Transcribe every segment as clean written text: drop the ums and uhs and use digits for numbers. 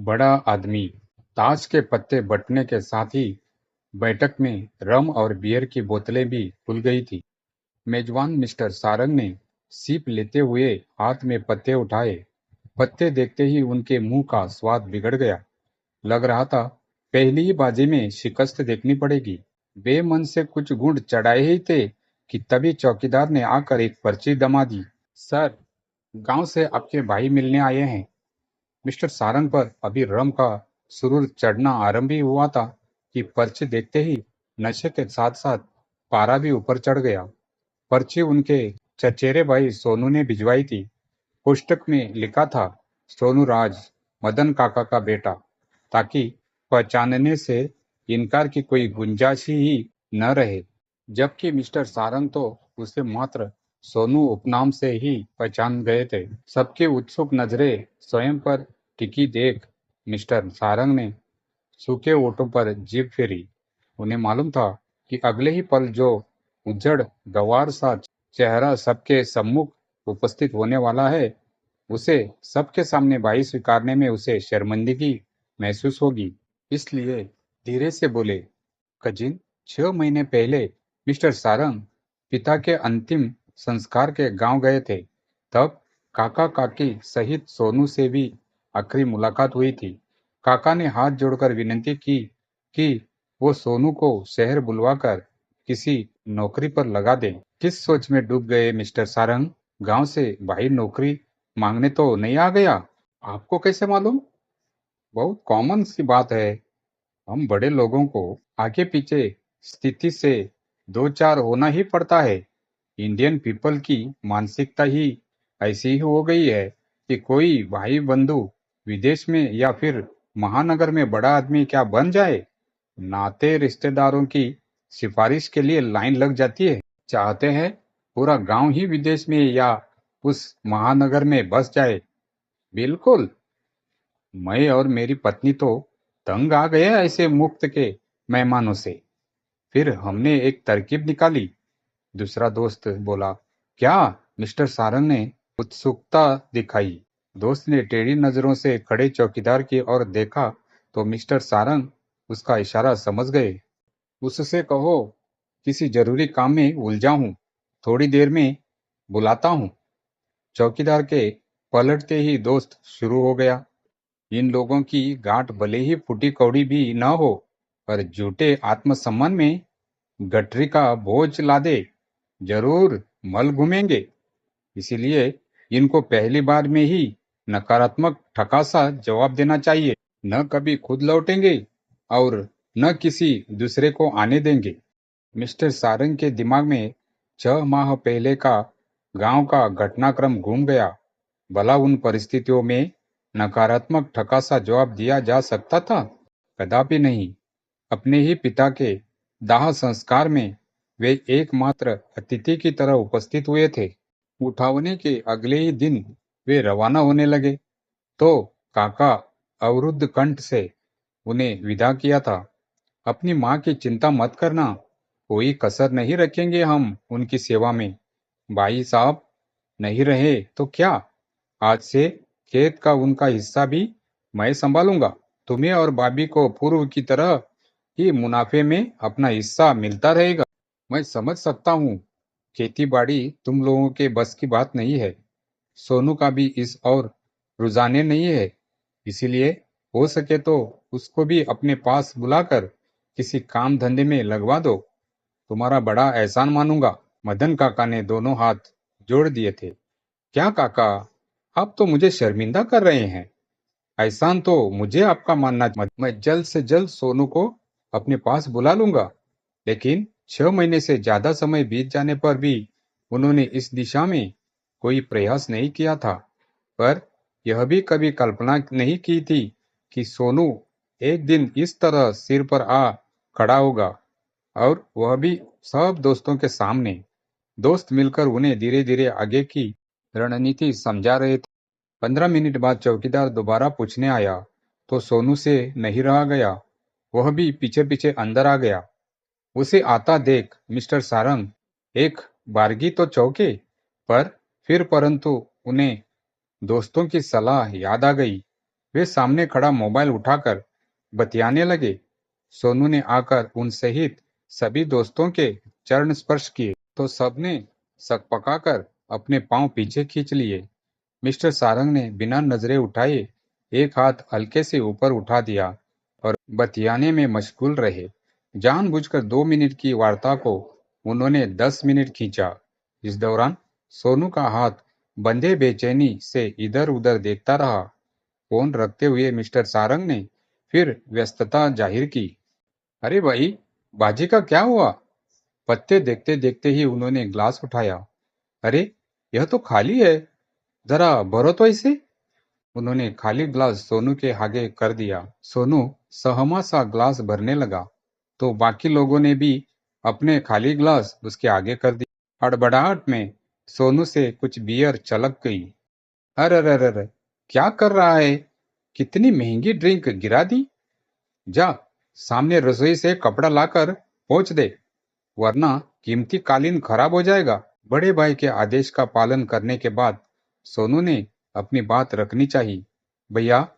बड़ा आदमी ताश के पत्ते बंटने के साथ ही बैठक में रम और बियर की बोतलें भी खुल गई थी। मेजबान मिस्टर सारंग ने सीप लेते हुए हाथ में पत्ते उठाए। पत्ते देखते ही उनके मुंह का स्वाद बिगड़ गया। लग रहा था पहली ही बाजी में शिकस्त देखनी पड़ेगी। वे मन से कुछ गुण चढ़ाए ही थे कि तभी चौकीदार ने आकर एक पर्ची दमा दी। सर, गांव से आपके भाई मिलने आए हैं। मिस्टर सारंग पर अभी रम का सुरूर चढ़ना आरंभ ही हुआ था कि पर्ची देखते ही नशे के साथ साथ पारा भी ऊपर चढ़ गया। पर्ची उनके चचेरे भाई सोनू ने भिजवाई थी। पुस्तक में लिखा था, सोनू राज, मदन काका का बेटा, ताकि पहचानने से इनकार की कोई गुंजाइश ही न रहे। जबकि मिस्टर सारंग तो उसे मात्र सोनू उपनाम से ही पहचान गए थे। सबकी उत्सुक नजरें स्वयं पर टिकी देख मिस्टर सारंग ने सूखे ओठों पर जीभ फेरी। उन्हें मालूम था कि अगले ही पल जो उज्जड़ गंवार सा चेहरा सबके सम्मुख उपस्थित होने वाला है, उसे सबके सामने भाई स्वीकारने में उसे शर्मिंदगी महसूस होगी। इसलिए धीरे से बोले, कजिन, 6 महीने पहले मिस्टर सारंग पिता के अंतिम संस्कार के गांव गए थे। तब काका काकी सहित सोनू से भी आखिरी मुलाकात हुई थी। काका ने हाथ जोड़कर विनती की कि वो सोनू को शहर बुलवाकर किसी नौकरी पर लगा दें। किस सोच में डूब गए मिस्टर सारंग? गांव से भाई नौकरी मांगने तो नहीं आ गया? आपको कैसे मालूम? बहुत कॉमन सी बात है। हम बड़े लोगों को आगे पीछे स्थिति से दो चार होना ही पड़ता है। इंडियन पीपल की मानसिकता ही ऐसी ही हो गई है कि कोई भाई बंधु विदेश में या फिर महानगर में बड़ा आदमी क्या बन जाए, नाते रिश्तेदारों की सिफारिश के लिए लाइन लग जाती है। चाहते हैं पूरा गांव ही विदेश में या उस महानगर में बस जाए। बिल्कुल। मैं और मेरी पत्नी तो तंग आ गए ऐसे मुफ्त के मेहमानों से। फिर हमने एक तरकीब निकाली। दूसरा दोस्त बोला। क्या? मिस्टर सारंग ने उत्सुकता दिखाई। दोस्त ने टेढ़ी नजरों से खड़े चौकीदार की ओर देखा तो मिस्टर सारंग उसका इशारा समझ गए। उससे कहो किसी जरूरी काम में उलझा हूँ, थोड़ी देर में बुलाता हूँ। चौकीदार के पलटते ही दोस्त शुरू हो गया। इन लोगों की गांठ भले ही फूटी कौड़ी भी न हो, पर झूठे आत्मसम्मान में गठरी का बोझ लादे जरूर मल घूमेंगे। इसीलिए इनको पहली बार में ही नकारात्मक ठकासा जवाब देना चाहिए। न कभी खुद लौटेंगे और न किसी दूसरे को आने देंगे। मिस्टर सारंग के दिमाग में 6 माह पहले का गांव का घटनाक्रम घूम गया। भला उन परिस्थितियों में नकारात्मक ठकासा जवाब दिया जा सकता था? कदापि नहीं। अपने ही पिता के दाह संस्कार में वे एकमात्र अतिथि की तरह उपस्थित हुए थे। उठावने के अगले ही दिन वे रवाना होने लगे तो काका अवरुद्ध कंठ से उन्हें विदा किया था। अपनी माँ की चिंता मत करना, कोई कसर नहीं रखेंगे हम उनकी सेवा में। भाई साहब नहीं रहे तो क्या, आज से खेत का उनका हिस्सा भी मैं संभालूंगा। तुम्हें और भाभी को पूर्व की तरह ही मुनाफे में अपना हिस्सा मिलता रहेगा। मैं समझ सकता हूँ खेती बाड़ी तुम लोगों के बस की बात नहीं है। सोनू का भी इस और रुझाने नहीं है। इसीलिए हो सके तो उसको भी अपने पास बुलाकर किसी काम धंधे में लगवा दो। तुम्हारा बड़ा एहसान मानूंगा। मदन काका ने दोनों हाथ जोड़ दिए थे। क्या काका, आप तो मुझे शर्मिंदा कर रहे हैं। एहसान तो मुझे आपका मानना। मैं जल्द से जल्द सोनू को अपने पास बुला लूंगा। लेकिन 6 महीने से ज्यादा समय बीत जाने पर भी उन्होंने इस दिशा में कोई प्रयास नहीं किया था। पर यह भी कभी कल्पना नहीं की थी कि सोनू एक दिन इस तरह सिर पर आ खड़ा होगा, और वह भी सब दोस्तों के सामने। दोस्त मिलकर उन्हें धीरे धीरे आगे की रणनीति समझा रहे थे। 15 मिनट बाद चौकीदार दोबारा पूछने आया तो सोनू से नहीं रहा गया। वह भी पीछे पीछे अंदर आ गया। उसे आता देख मिस्टर सारंग एक बारगी तो चौंके, पर फिर परंतु उन्हें दोस्तों की सलाह याद आ गई। वे सामने खड़ा मोबाइल उठाकर बतियाने लगे। सोनू ने आकर उन सहित सभी दोस्तों के चरण स्पर्श किए तो सबने सकपकाकर अपने पांव पीछे खींच लिए। मिस्टर सारंग ने बिना नजरें उठाए एक हाथ हल्के से ऊपर उठा दिया और बतियाने में मशगूल रहे। जानबूझकर 2 मिनट की वार्ता को उन्होंने 10 मिनट खींचा। इस दौरान सोनू का हाथ बंधे बेचैनी से इधर उधर देखता रहा। फोन रखते हुए मिस्टर सारंग ने फिर व्यस्तता जाहिर की। अरे भाई, बाजी का क्या हुआ? पत्ते देखते देखते ही उन्होंने ग्लास उठाया। अरे, यह तो खाली है, जरा भरो तो इसे। उन्होंने खाली ग्लास सोनू के आगे कर दिया। सोनू सहमा सा ग्लास भरने लगा तो बाकी लोगों ने भी अपने खाली ग्लास उसके आगे कर दिए। हड़बड़ाहट में सोनू से कुछ बियर छलक गई। अरे अरे अरे अरे, क्या कर रहा है? कितनी महंगी ड्रिंक गिरा दी। जा, सामने रसोई से कपड़ा लाकर पोंछ दे, वरना कीमती कालीन खराब हो जाएगा। बड़े भाई के आदेश का पालन करने के बाद सोनू ने अपनी बात रखनी चाहिए। भैया,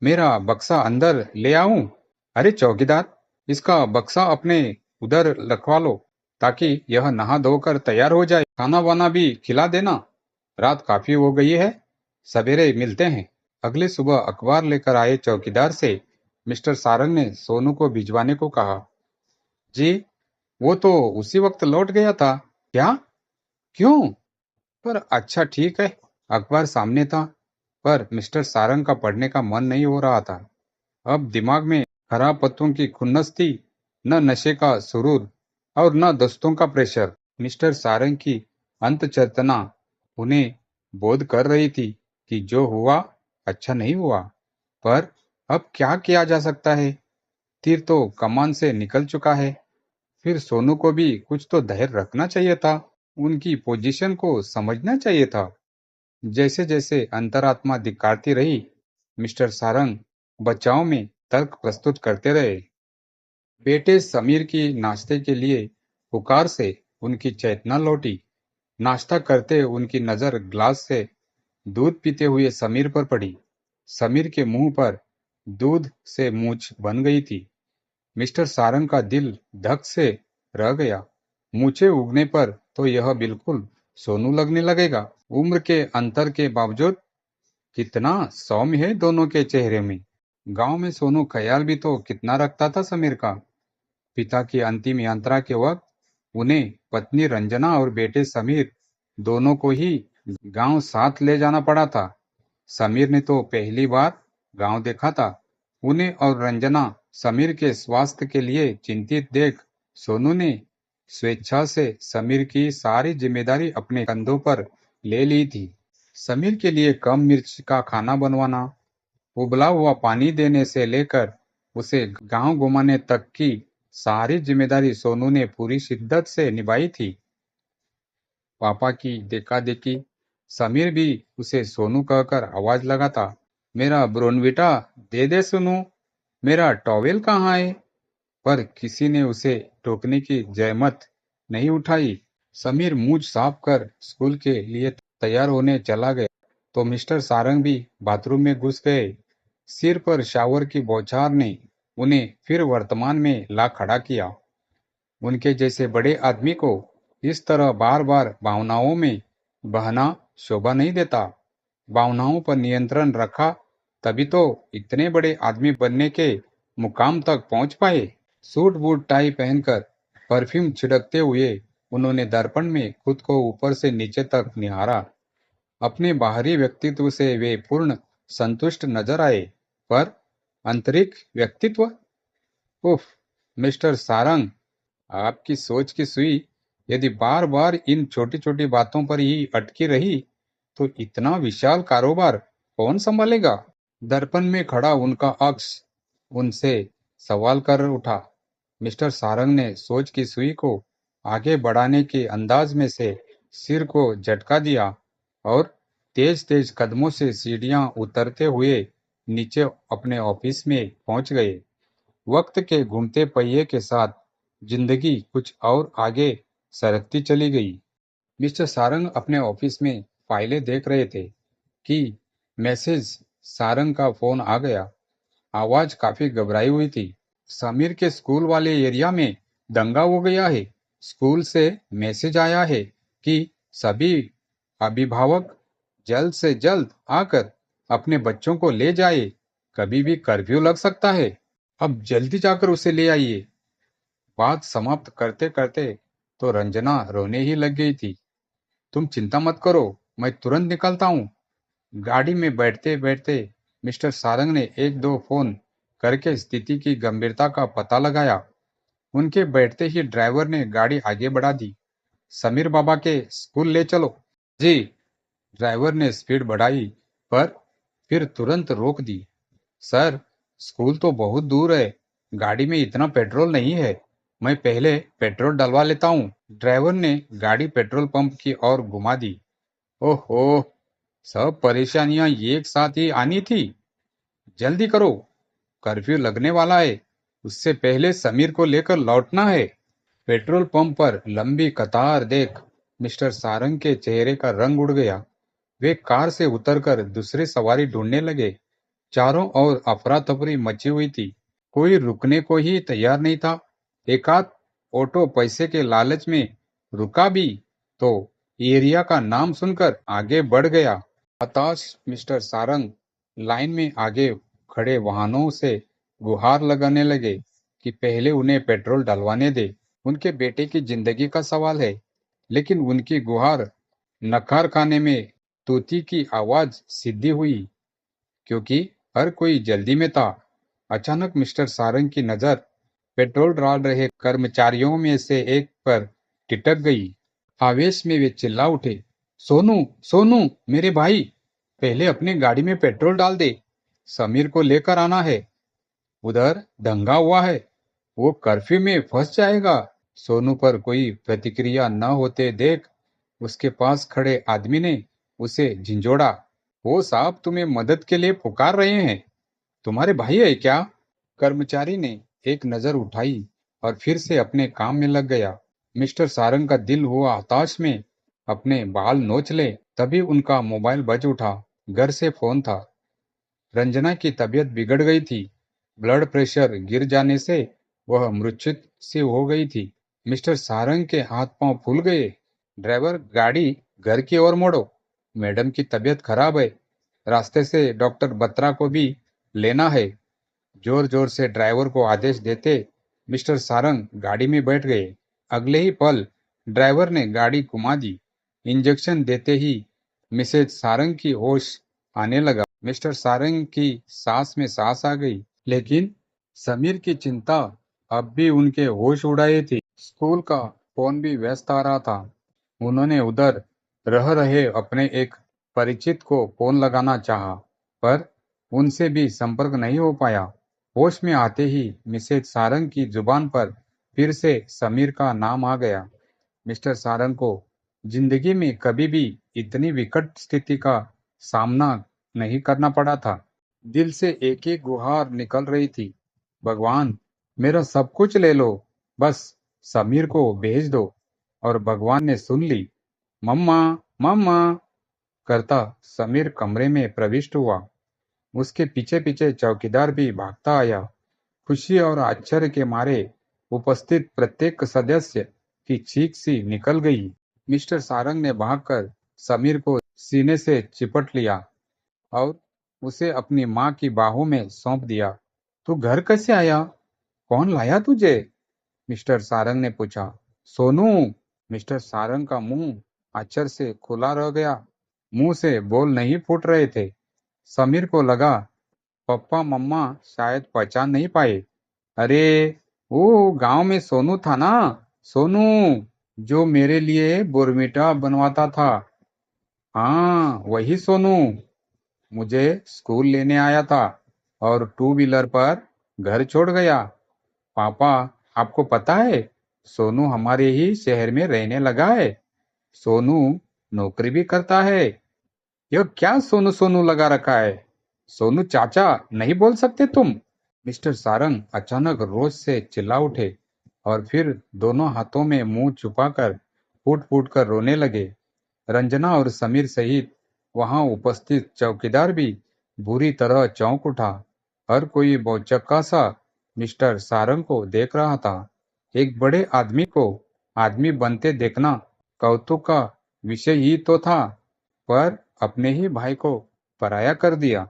मेरा बक्सा अंदर ले आऊं? अरे चौकीदार, इसका बक्सा अपने उधर रखवा लो ताकि यह नहा धोकर तैयार हो जाए। खाना वाना भी खिला देना, रात काफी हो गई है। सवेरे मिलते हैं। अगले सुबह अखबार लेकर आए चौकीदार से मिस्टर सारंग ने सोनू को भिजवाने को कहा। जी, वो तो उसी वक्त लौट गया था। क्या? क्यों? पर अच्छा ठीक है। अखबार सामने था, पर मिस्टर सारंग का पढ़ने का मन नहीं हो रहा था। अब दिमाग में खराब पत्तों की खुन्नस थी, न नशे का सुरूर और न दोस्तों का प्रेशर। मिस्टर सारंग की अंत चेतना उन्हें बोध कर रही थी कि जो हुआ अच्छा नहीं हुआ, पर अब क्या किया जा सकता है? तीर तो कमान से निकल चुका है। फिर सोनू को भी कुछ तो धैर्य रखना चाहिए था, उनकी पोजीशन को समझना चाहिए था। जैसे जैसे अंतरात्मा धिक्कारती रही, मिस्टर सारंग बचाव में तर्क प्रस्तुत करते रहे। बेटे समीर की नाश्ते के लिए पुकार से उनकी चेतना लौटी। नाश्ता करते उनकी नजर ग्लास से दूध पीते हुए समीर पर पड़ी। समीर के मुंह पर दूध से मूंछ बन गई थी। मिस्टर सारंग का दिल धक से रह गया। मूछें उगने पर तो यह बिल्कुल सोनू लगने लगेगा। उम्र के अंतर के बावजूद कितना सौम्य है दोनों के चेहरे में। गांव में सोनू ख्याल भी तो कितना रखता था समीर का। पिता की अंतिम यात्रा के वक्त उन्हें पत्नी रंजना और बेटे समीर दोनों को ही गांव साथ ले जाना पड़ा था। समीर ने तो पहली बार गांव देखा था। उन्हें और रंजना समीर के स्वास्थ्य के लिए चिंतित देख सोनू ने स्वेच्छा से समीर की सारी जिम्मेदारी अपने कंधों पर ले ली थी। समीर के लिए कम मिर्च का खाना बनवाना, उबला हुआ पानी देने से लेकर उसे गांव घुमाने तक की सारी जिम्मेदारी सोनू ने पूरी शिद्दत से निभाई थी। पापा की देखा-देखी समीर भी उसे सोनू कहकर आवाज लगाता। मेरा ब्रोनविटा दे दे सोनू, मेरा टॉवेल कहाँ है? पर किसी ने उसे टोकने की जहमत नहीं उठाई। समीर मुंह साफ कर स्कूल के लिए तैयार होने चला गया तो मिस्टर सारंग भी बाथरूम में घुस गए। सिर पर शावर की बौछार ने उन्हें फिर वर्तमान में ला खड़ा किया। उनके जैसे बड़े आदमी को इस तरह बार बार भावनाओं में बहना शोभा नहीं देता। भावनाओं पर नियंत्रण रखा तभी तो इतने बड़े आदमी बनने के मुकाम तक पहुंच पाए। सूट बूट टाई पहनकर परफ्यूम छिड़कते हुए उन्होंने दर्पण में खुद को ऊपर से नीचे तक निहारा। अपने बाहरी व्यक्तित्व से वे पूर्ण संतुष्ट नजर आए, पर आंतरिक व्यक्तित्व, उफ, मिस्टर सारंग, आपकी सोच की सुई यदि बार बार इन छोटी छोटी बातों पर ही अटकी रही तो इतना विशाल कारोबार कौन संभालेगा? दर्पण में खड़ा उनका अक्स उनसे सवाल कर उठा। मिस्टर सारंग ने सोच की सुई को आगे बढ़ाने के अंदाज में से सिर को झटका दिया और तेज तेज कदमों से सीढ़ियां उतरते हुए नीचे अपने ऑफिस में पहुंच गए। वक्त के घूमते पहिए के साथ जिंदगी कुछ और आगे सरकती चली गई। मिस्टर सारंग अपने ऑफिस में फाइलें देख रहे थे कि मैसेज सारंग का फोन आ गया। आवाज काफी घबराई हुई थी। समीर के स्कूल वाले एरिया में दंगा हो गया है। स्कूल से मैसेज आया है कि सभी अभिभावक जल्द से जल्द आकर अपने बच्चों को ले जाए। कभी भी कर्फ्यू लग सकता है। अब जल्दी जाकर उसे ले आइए। बात समाप्त करते करते तो रंजना रोने ही लग गई थी। तुम चिंता मत करो, मैं तुरंत निकलता हूँ। गाड़ी में बैठते बैठते मिस्टर सारंग ने एक दो फोन करके स्थिति की गंभीरता का पता लगाया। उनके बैठते ही ड्राइवर ने गाड़ी आगे बढ़ा दी। समीर बाबा के स्कूल ले चलो। जी। ड्राइवर ने स्पीड बढ़ाई, पर फिर तुरंत रोक दी। सर, स्कूल तो बहुत दूर है। गाड़ी में इतना पेट्रोल नहीं है। मैं पहले पेट्रोल डलवा लेता हूँ। ड्राइवर ने गाड़ी पेट्रोल पंप की ओर घुमा दी। ओहो, सब परेशानियां एक साथ ही आनी थी। जल्दी करो, कर्फ्यू लगने वाला है। उससे पहले समीर को लेकर लौटना है। पेट्रोल पंप पर लंबी कतार देख मिस्टर सारंग के चेहरे का रंग उड़ गया। वे कार से उतरकर दूसरी सवारी ढूंढने लगे। चारों ओर अफरा तफरी मची हुई थी। कोई रुकने को ही तैयार नहीं था। एकाध ऑटो पैसे के लालच में रुका भी तो एरिया का नाम सुनकर आगे बढ़ गया। हताश मिस्टर सारंग लाइन में आगे खड़े वाहनों से गुहार लगाने लगे कि पहले उन्हें पेट्रोल डलवाने दे। उनके बेटे की जिंदगी का सवाल है। लेकिन उनकी गुहार नकार खाने में तूती की आवाज सीधी हुई, क्योंकि हर कोई जल्दी में था। अचानक मिस्टर सारंग की नजर पेट्रोल डाल रहे कर्मचारियों में से एक पर टिटक गई। आवेश में वे चिल्ला उठे, सोनू, सोनू, मेरे भाई, पहले अपनी गाड़ी में पेट्रोल डाल दे। समीर को लेकर आना है। उधर दंगा हुआ है, वो कर्फ्यू में फंस जाएगा। सोनू पर कोई प्रतिक्रिया न होते देख उसके पास खड़े आदमी ने उसे झिंझोड़ा। वो साहब तुम्हें मदद के लिए पुकार रहे हैं। तुम्हारे भाई है क्या? कर्मचारी ने एक नजर उठाई और फिर से अपने काम में लग गया। मिस्टर सारंग का दिल हुआ हताश में अपने बाल नोच ले। तभी उनका मोबाइल बज उठा। घर से फोन था। रंजना की तबीयत बिगड़ गई थी। ब्लड प्रेशर गिर जाने से वह मूर्छित सी हो गई थी। मिस्टर सारंग के हाथ पांव फूल गए। ड्राइवर, गाड़ी घर की ओर मोड़ो। मैडम की तबीयत खराब है। रास्ते से डॉक्टर बत्रा को भी लेना है। जोर जोर से ड्राइवर को आदेश देते मिस्टर सारंग गाड़ी में बैठ गए। अगले ही पल ड्राइवर ने गाड़ी घुमा दी। इंजेक्शन देते ही मिसेज सारंग की होश आने लगा। मिस्टर सारंग की सांस में सांस आ गई, लेकिन समीर की चिंता अब भी उनके होश उड़ाए थी। स्कूल का फोन भी व्यस्त आ रहा था। उन्होंने उधर रह रहे अपने एक परिचित को फोन लगाना चाहा, पर उनसे भी संपर्क नहीं हो पाया। होश में आते ही मिसेज सारंग की जुबान पर फिर से समीर का नाम आ गया। मिस्टर सारंग को जिंदगी में कभी भी इतनी विकट स्थिति का सामना नहीं करना पड़ा था। दिल से एक ही गुहार निकल रही थी, भगवान, मेरा सब कुछ ले लो, बस समीर को भेज दो। और भगवान ने सुन ली। मम्मा, मम्मा करता समीर कमरे में प्रविष्ट हुआ। उसके पीछे पीछे चौकीदार भी भागता आया। खुशी और आश्चर्य के मारे उपस्थित प्रत्येक सदस्य की चीख सी निकल गई। मिस्टर सारंग ने भागकर समीर को सीने से चिपट लिया और उसे अपनी माँ की बाहों में सौंप दिया। तू घर कैसे आया? कौन लाया तुझे? मिस्टर सारंग ने पूछा। सोनू। मिस्टर सारंग का मुंह आश्चर्य से खुला रह गया। मुंह से बोल नहीं फूट रहे थे। समीर को लगा पप्पा मम्मा शायद पहचान नहीं पाए। अरे, वो गांव में सोनू था ना? सोनू, जो मेरे लिए बोरमिटा बनवाता था। हाँ, वही सोनू। मुझे स्कूल लेने आया था और टू व्हीलर पर घर छोड़ गया। पापा, आपको पता है, सोनू हमारे ही शहर में रहने लगा है। सोनू नौकरी भी करता है। यह क्या सोनू सोनू लगा रखा है? सोनू चाचा नहीं बोल सकते तुम? मिस्टर सारंग अचानक रोष से चिल्ला उठे और फिर दोनों हाथों में मुंह छुपाकर फूट फूट कर रोने लगे। रंजना और समीर सहित वहां उपस्थित चौकीदार भी बुरी तरह चौंक उठा। हर कोई भौचक्का सा मिस्टर सारंग को देख रहा था। एक बड़े आदमी को आदमी बनते देखना कौतुक का विषय ही तो था, पर अपने ही भाई को पराया कर दिया।